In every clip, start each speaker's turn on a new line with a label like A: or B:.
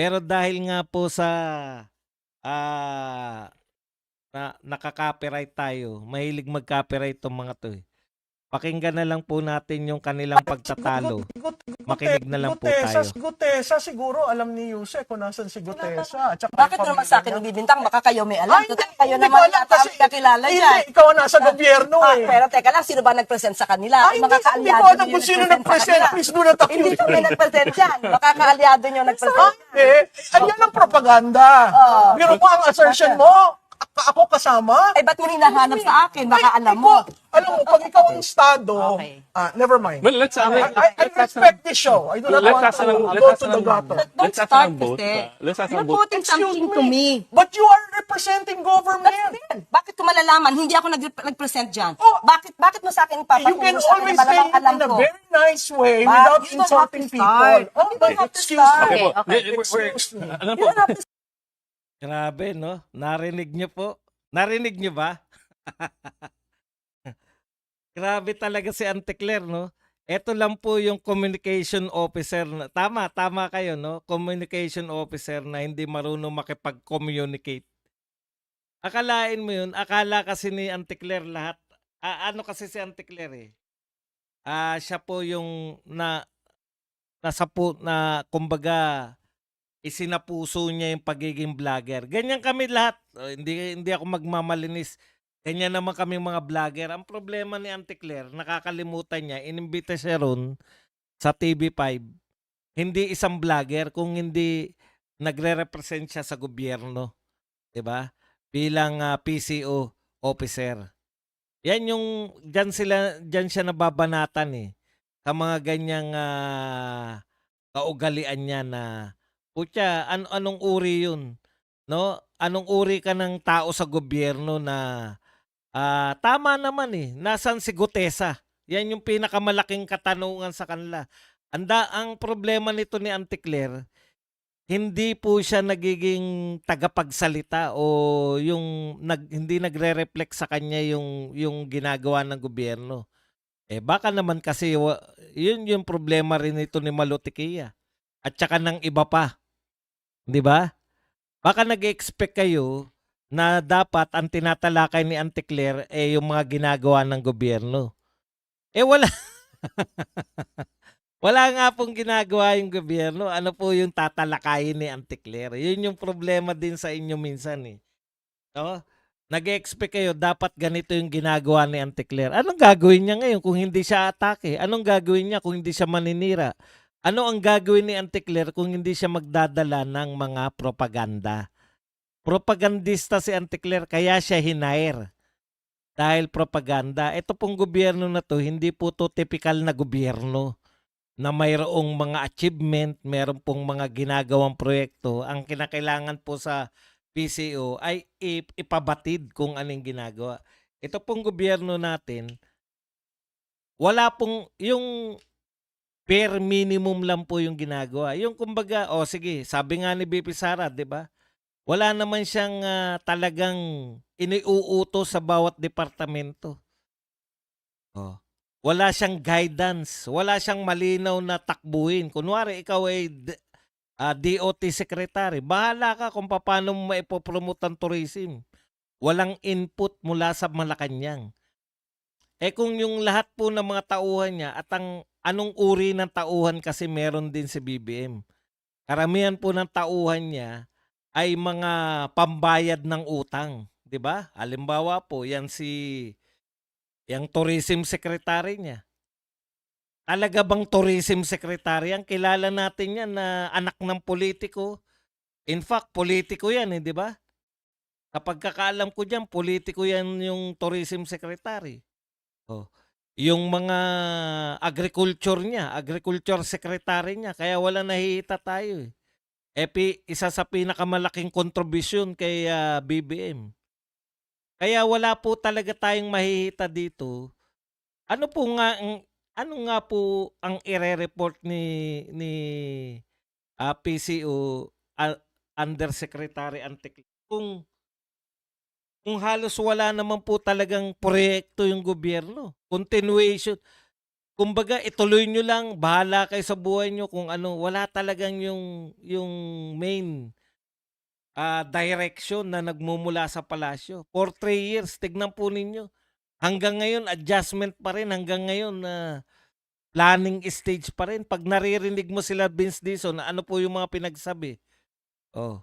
A: Pero dahil nga po sa ah, naka-copyright tayo, mahilig mag-copyright 'tong mga 'to, eh. Pakinggan na lang po natin yung kanilang pagtatalo. Makinig na lang po tayo.
B: Gutesa siguro alam ni Yuse kung nasan si Gutesa. At saka
C: Bakit
B: yung
C: naman sa akin
B: pamilya niya.
C: bibintang? Baka kayo may alam.
B: Ay,
C: Total, kayo
B: hindi ko
C: naman
B: alam
C: yata
B: kasi
C: ang kakilala
B: hindi,
C: dyan.
B: ikaw ang nasa gobyerno eh.
C: Pero teka lang, sino ba nag-present sa kanila?
B: Ay,
C: Yung mga
B: hindi
C: kaalyado
B: ko alam
C: niyo
B: kung sino
C: nag-present sa
B: nag-present.
C: kanila.
B: Please do not accuse
C: Hindi kami
B: me.
C: nag-present dyan. Baka kaalyado niyo nag-present.
B: Ayan ang propaganda. Pero mo ang assertion mo, ako kasama.
C: Ay, ba't mo hinahanap sa akin? Baka
B: Ay,
C: alam mo.
B: Alam mo, pag ikaw ang estado,
C: Okay.
B: never mind.
D: Well, let's
B: I respect this show. I do not want to go to the gutter.
C: Don't
D: Let's ask
C: start
D: ng vote.
C: kasi.
D: Let's ask
C: You're
D: ng vote.
C: putting something to me.
B: But you are representing government.
C: Bakit ko malalaman? Hindi ako nag-present dyan.
B: Oh,
C: bakit mo sa akin
B: You
C: ipapatulong
B: can
C: sa akin
B: always
C: na
B: say
C: malamang
B: it
C: alam
B: in a
C: ko?
B: very nice way
C: But
B: without
C: you don't have
B: insulting
C: to
B: people.
C: start.
B: Oh,
C: You don't have to
B: excuse
C: start.
B: me.
D: Okay po.
C: Okay.
B: Excuse me.
D: Ano
C: You
D: po?
C: don't have to
A: Grabe, no? Narinig niyo po? Narinig niyo ba? Grabe talaga si Auntie Claire, no? Ito lang po yung communication officer. Tama kayo, no? Communication officer na hindi marunong makipag-communicate. Akalain mo yun, akala kasi ni Auntie Claire lahat. Ano kasi si Auntie Claire eh? Siya po yung kumbaga, isinapuso niya yung pagiging vlogger. Ganyan kami lahat. Hindi ako magmamalinis. Ganyan naman kami mga vlogger. Ang problema ni Auntie Claire, nakakalimutan niya, inimbita siya ron sa TV5. Hindi isang vlogger kung hindi nagre-represent siya sa gobyerno. 'Di ba? Bilang PCO officer. Yan yung diyan siya nababanatan eh. Sa mga ganyang kaugalian niya na putya, anong uri yun? No? Anong uri ka ng tao sa gobyerno na tama naman eh. Nasaan si Gutesa? Yan yung pinakamalaking katanungan sa kanila. Ang problema nito ni Auntie Claire, hindi po siya nagiging tagapagsalita o hindi nagre-reflect sa kanya yung ginagawa ng gobyerno. Baka naman kasi yun yung problema rin nito ni Malutikia at saka ng iba pa. 'Di ba? Baka nag-expect kayo na dapat ang tinatalakay ni Auntie Claire yung mga ginagawa ng gobyerno. Wala. Wala nga pong ginagawa yung gobyerno. Ano po yung tatalakayin ni Auntie Claire? Yun yung problema din sa inyo minsan eh. No? Nag-expect kayo, dapat ganito yung ginagawa ni Auntie Claire. Anong gagawin niya ngayon kung hindi siya atake? Anong gagawin niya kung hindi siya maninira? Ano ang gagawin ni Auntie Claire kung hindi siya magdadala ng mga propaganda? Propagandista si Auntie Claire, kaya siya hinair. Dahil propaganda. Ito pong gobyerno na to, hindi po to typical na gobyerno na mayroong mga achievement, mayroong pong mga ginagawang proyekto. Ang kinakailangan po sa PCO ay ipabatid kung anong ginagawa. Ito pong gobyerno natin, wala pong yung bare minimum lang po yung ginagawa. Yung kumbaga, sige, sabi nga ni BP Sara, 'di ba? Wala naman siyang talagang iniuutos sa bawat departamento. Wala siyang guidance, wala siyang malinaw na takbuhin. Kunwari, ikaw ay DOT secretary, bahala ka kung paano mo maipopromote ang tourism. Walang input mula sa Malacanang. Kung yung lahat po ng mga tauhan niya at anong uri ng tauhan kasi meron din si BBM. Karamihan po ng tauhan niya ay mga pambayad ng utang, 'di ba? Halimbawa po, yung tourism secretary niya. Talaga bang tourism secretary? Ang kilala natin yan na anak ng politiko. In fact, politiko yan, 'di ba? Kapag kakaalam ko diyan, politiko yan yung tourism secretary. Yung mga agriculture secretary niya, kaya wala nahihita tayo eh. Isa sa pinakamalaking kontribusyon kay BBM. Kaya wala po talaga tayong mahihita dito. Ano nga po ang ire-report ni PCO Undersecretary Antic kung halos wala naman po talagang proyekto yung gobyerno. kumbaga ituloy nyo lang, bahala kayo sa buhay nyo kung ano, wala talagang yung main direction na nagmumula sa palasyo. For 3 years, tignan po ninyo. Hanggang ngayon, adjustment pa rin. Hanggang ngayon, planning stage pa rin. Pag naririnig mo sila, Vince Dizon, ano po yung mga pinagsabi? Oh,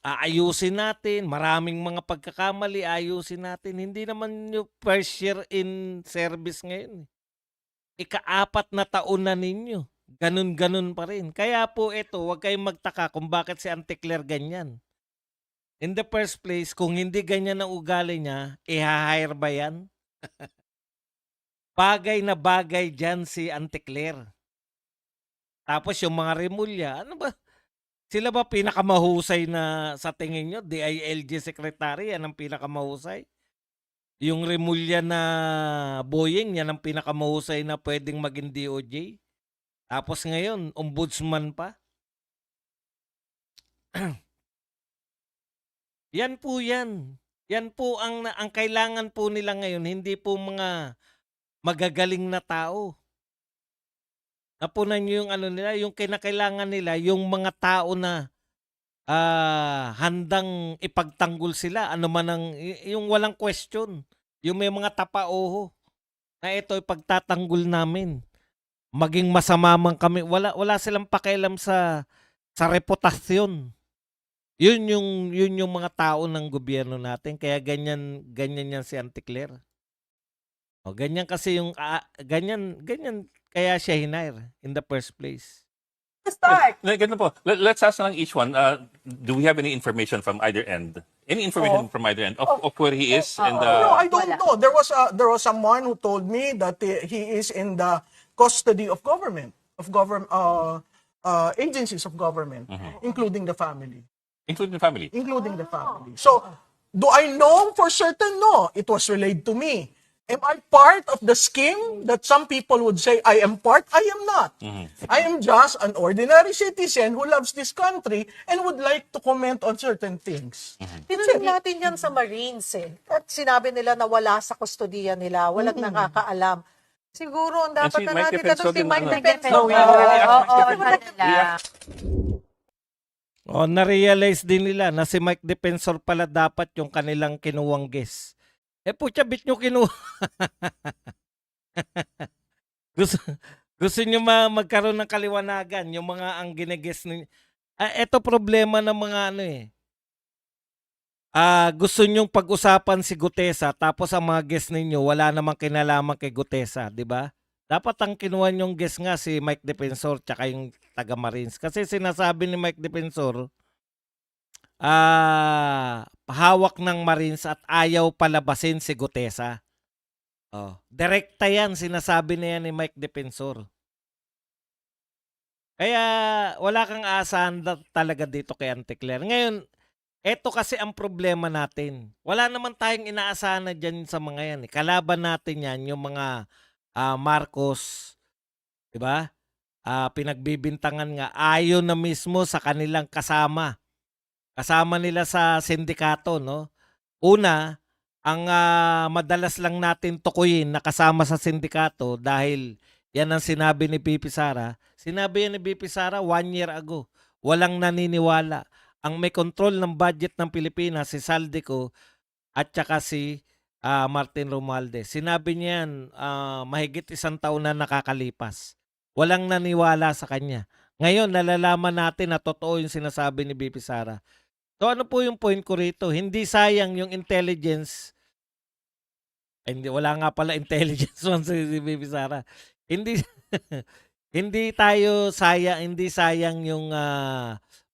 A: aayusin natin, maraming mga pagkakamali, ayusin natin. Hindi naman yung first year in service ngayon. Ika-4 na taon na ninyo. Ganun-ganun pa rin. Kaya po ito, huwag kayong magtaka kung bakit si Auntie Claire ganyan. In the first place, kung hindi ganyan ang ugali niya, i-hire ba yan? Bagay na bagay dyan si Auntie Claire. Tapos yung mga Remulya, ano ba? Sila ba pinakamahusay na sa tingin nyo? DILG Secretary, yan ang pinakamahusay. Yung Remulya na Boying, yan ang pinakamahusay na pwedeng maging DOJ. Tapos ngayon, ombudsman pa. Yan po yan. Yan po ang kailangan po nila ngayon, hindi po mga magagaling na tao. Napunan nyo yung ano nila, yung kinakailangan nila, yung mga tao na handang ipagtanggol sila, ano man ang, yung walang question, yung may mga tapaoho, na ito ipagtatanggol namin. Maging masama man kami, wala silang pakialam sa reputasyon. Yun yung mga tao ng gobyerno natin, kaya ganyan yan si Auntie Claire. O, ganyan kasi yung, ganyan kaya siya hinire in the first place.
C: Start.
D: Ganun po. Let's ask lang each one. Do we have any information from either end? Any information from either end of where he is? And
B: No, I don't know. There was someone who told me that he is in the custody of government, agencies of government, including the family.
D: including the family.
B: Including the family. So, do I know for certain? No, it was relayed to me. Am I part of the scheme that some people would say I am part? I am not. I am just an ordinary citizen who loves this country and would like to comment on certain things.
E: Tinanong natin yan sa Marines eh. At sinabi nila na wala sa kustodiya nila, walang nakakaalam. Siguro ang dapat
D: si
E: na
D: Mike
E: natin
D: Defensor
E: tanong si
D: din,
E: Mike
D: ano?
E: Defensor.
D: No, we already asked Mike
A: O, na-realize din nila na si Mike Defensor pala dapat yung kanilang kinuwang guest. Putya, bit nyo kinuha. gusto nyo magkaroon ng kaliwanagan, yung mga ang gine-guest ninyo. Ito problema ng mga ano eh. Gusto nyong pag-usapan si Gutesa, tapos ang mga guest ninyo, wala namang kinalaman kay Gutesa, di ba? Dapat ang kinuha nyong guest nga si Mike Defensor tsaka yung taga Marines. Kasi sinasabi ni Mike Defensor, hawak ng Marines at ayaw palabasin si Gutesa. Oh, direkta yan, sinasabi na yan ni Mike Defensor. Kaya wala kang aasahan talaga dito kay Auntie Claire. Ngayon, eto kasi ang problema natin. Wala naman tayong inaasahan na dyan sa mga yan. Kalaban natin yan, yung mga Marcos, di ba? Pinagbibintangan nga, ayaw na mismo sa kanilang kasama. Kasama nila sa sindikato, no? Una, ang madalas lang natin tukuyin na kasama sa sindikato dahil yan ang sinabi ni BP Sara. Sinabi yan ni BP Sara 1 year ago. Walang naniniwala. Ang may control ng budget ng Pilipinas, si Saldico at saka si Martin Romualdez. Sinabi niya yan mahigit 1 taon na nakakalipas. Walang naniwala sa kanya. Ngayon, nalalaman natin na totoo yung sinasabi ni BP Sara. So ano po yung point ko rito? Hindi sayang yung intelligence. Hindi, wala nga pala intelligence on si BP Sara. Hindi hindi sayang yung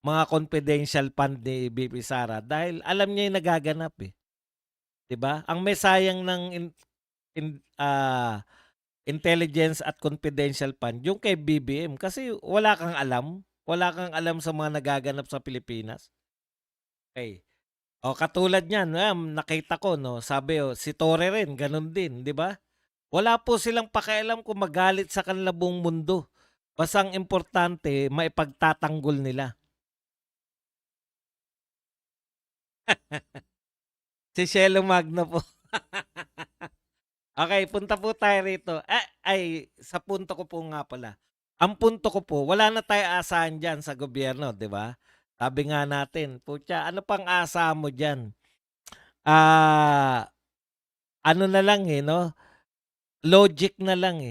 A: mga confidential fund ni BP Sara dahil alam niya yung nagaganap eh. 'Di ba? Ang may sayang ng intelligence at confidential fund yung kay BBM kasi wala kang alam sa mga nagaganap sa Pilipinas. Okay. O katulad niyan, nakita ko no, sabi si Torre rin ganun din, 'di ba? Wala po silang pakialam kung magalit sa kanila buong mundo. Basta ang importante, maipagtatanggol nila. Si Shelo Magno po. Okay, punta po tayo rito. sa punto ko po nga pala. Ang punto ko po, wala na tayo asahan dyan sa gobyerno, di ba? Sabi nga natin, putya, ano pang asa mo dyan? Ano na lang no? Logic na lang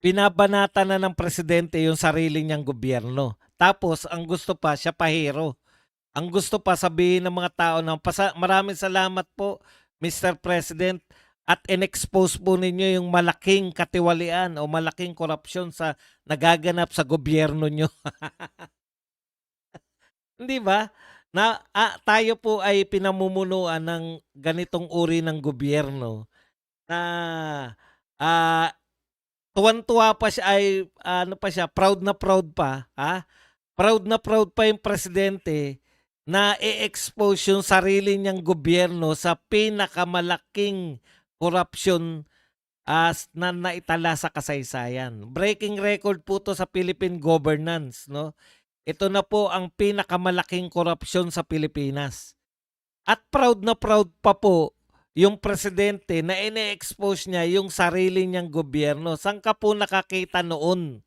A: Binabanata na ng presidente yung sarili niyang gobyerno. Tapos, ang gusto pa, siya pa hero. Ang gusto pa sabihin ng mga tao na maraming salamat po, Mr. President, at in-expose po ninyo yung malaking katiwalian o malaking korupsyon sa nagaganap sa gobyerno nyo. Hindi ba? Tayo po ay pinamumunuan ng ganitong uri ng gobyerno na ah, tuwan-tuwa pa siya ay ano pa siya, proud na proud pa, Proud na proud pa yung presidente na i-expose yung sarili niyang gobyerno sa pinakamalaking korupsyon na naitala sa kasaysayan. Breaking record po to sa Philippine governance, no? Ito na po ang pinakamalaking korupsyon sa Pilipinas. At proud na proud pa po yung presidente na ine-expose niya yung sarili niyang gobyerno. Saan ka po nakakita noon?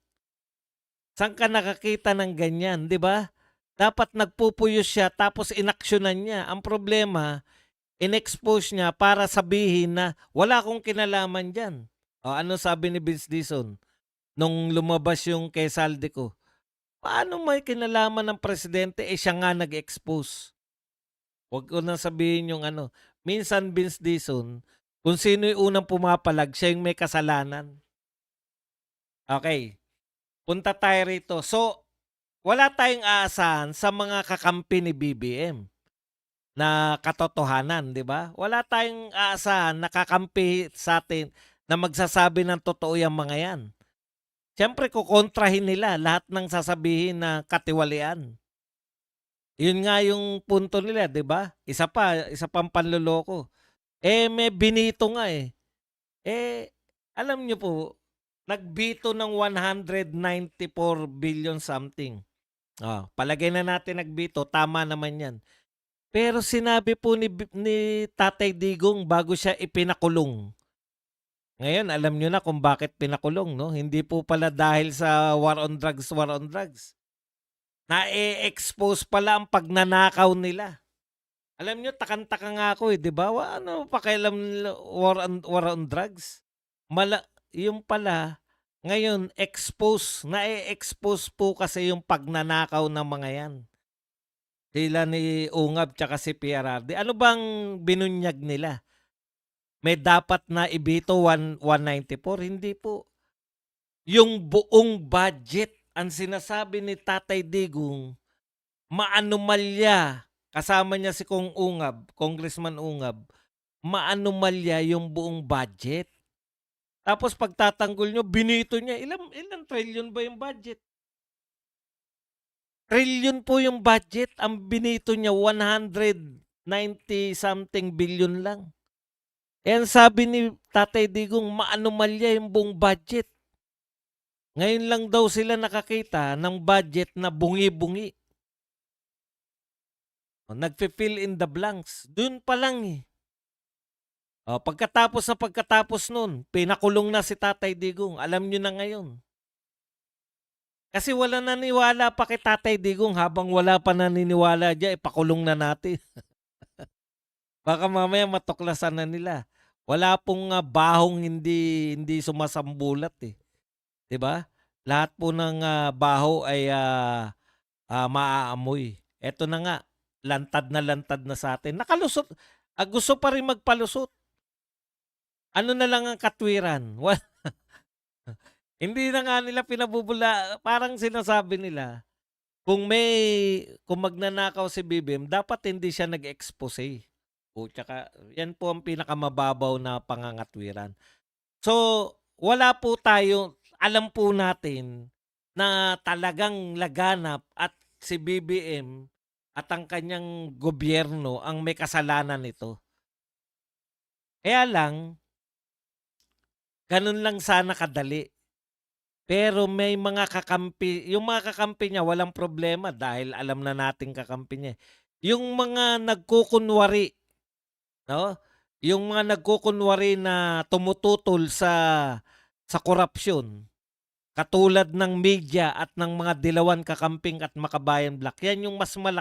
A: Saan ka nakakita ng ganyan, di ba? Dapat nagpupuyos siya tapos inaksyonan niya. Ang problema, in-expose niya para sabihin na wala akong kinalaman dyan. O, ano sabi ni Vince Dizon nung lumabas yung kay Saldico? Paano may kinalaman ng presidente siya nga nag-expose? Huwag ko na sabihin yung ano. Minsan Vince Dizon, kung sino yung unang pumapalag, siya yung may kasalanan. Okay. Punta tayo rito. So, wala tayong aasahan sa mga kakampi ni BBM na katotohanan, di ba? Wala tayong aasahan na kakampi sa atin na magsasabi ng totoo yung mga yan. Siyempre, kukontrahin nila lahat ng sasabihin na katiwalian. Yun nga yung punto nila, di ba? Isa pang panloloko. May binito nga alam nyo po, nagbito ng 194 billion something. Palagay na natin nagbito, tama naman yan. Pero sinabi po ni Tatay Digong bago siya ipinakulong. Ngayon, alam nyo na kung bakit pinakulong, no? Hindi po pala dahil sa war on drugs. Na-expose pala ang pagnanakaw nila. Alam nyo, takang-taka nga ako di ba? Ano pakialam nila war on drugs? Yung pala, ngayon, na-expose po kasi yung pagnanakaw ng mga yan. Sila ni Ungab tsaka si PRRD. Ano bang binunyag nila? May dapat na ibito 194? Hindi po. Yung buong budget, ang sinasabi ni Tatay Digong, maanomalya. Kasama niya si Congressman Ungab, maanomalya yung buong budget. Tapos pagtatanggol nyo, binito niya, ilang trillion ba yung budget? Trillion po yung budget. Ang binito niya, 190 something billion lang. Yan sabi ni Tatay Digong, maanomalya yung buong budget. Ngayon lang daw sila nakakita ng budget na bungi-bungi. Nagfe-fill in the blanks. Doon pa lang Pagkatapos nun, pinakulong na si Tatay Digong. Alam nyo na ngayon. Kasi wala naniwala pa kay Tatay Digong habang wala pa naniniwala dyan, ipakulong na natin. Baka mamaya matuklasan na nila. Wala pong bahong hindi sumasambulat 'Di ba? Lahat po ng baho ay maaamoy. Eto na nga, lantad na sa atin. Nakalusot. Gusto pa rin magpalusot. Ano na lang ang katwiran? Hindi na nga nila pinabubula. Parang sinasabi nila, kung magnanakaw si BBM, dapat hindi siya nag-expose. Tsaka, yan po ang pinakamababaw na pangangatwiran. So, wala po tayo, alam po natin na talagang laganap at si BBM at ang kanyang gobyerno ang may kasalanan nito. Kaya lang, ganun lang sana kadali. Pero may mga kakampi, yung mga kakampi niya walang problema dahil alam na nating kakampi niya. Yung mga nagkukunwari, no? Yung mga nagkukunwari na tumututol sa sa korupsyon. Katulad ng media at ng mga dilawan kakamping at makabayan black. Yan yung mas malaki